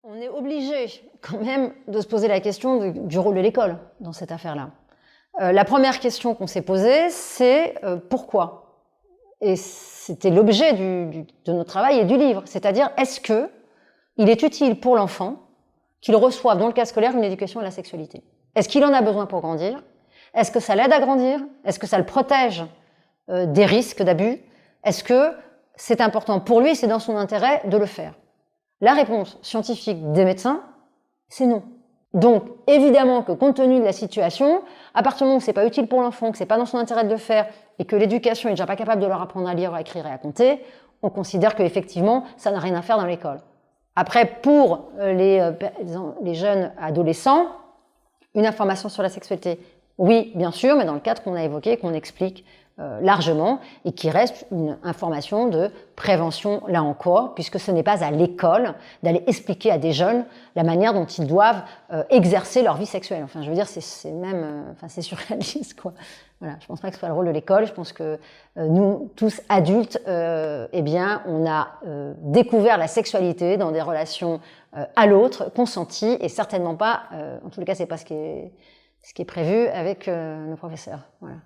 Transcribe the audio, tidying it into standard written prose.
On est obligé quand même de se poser la question du rôle de l'école dans cette affaire-là. La première question qu'on s'est posée, c'est pourquoi? Et c'était l'objet de notre travail et du livre. C'est-à-dire, est-ce que il est utile pour l'enfant qu'il reçoive dans le cas scolaire une éducation à la sexualité? Est-ce qu'il en a besoin pour grandir? Est-ce que ça l'aide à grandir? Est-ce que ça le protège des risques d'abus? Est-ce que c'est important pour lui et c'est dans son intérêt de le faire? La réponse scientifique des médecins, c'est non. Donc, évidemment que compte tenu de la situation, à partir du moment où c'est pas utile pour l'enfant, que c'est pas dans son intérêt de le faire, et que l'éducation est déjà pas capable de leur apprendre à lire, à écrire et à compter, on considère qu'effectivement, ça n'a rien à faire dans l'école. Après, pour les jeunes adolescents, une information sur la sexualité, oui, bien sûr, mais dans le cadre qu'on a évoqué, qu'on explique largement, et qui reste une information de prévention là encore, puisque ce n'est pas à l'école d'aller expliquer à des jeunes la manière dont ils doivent exercer leur vie sexuelle. Enfin, je veux dire, c'est même, c'est surréaliste, quoi. Voilà, je pense pas que ce soit le rôle de l'école. Je pense que nous, tous adultes, eh bien, on a découvert la sexualité dans des relations à l'autre, consenties, et certainement pas, en tout cas, c'est pas ce qui est prévu avec nos professeurs. Voilà.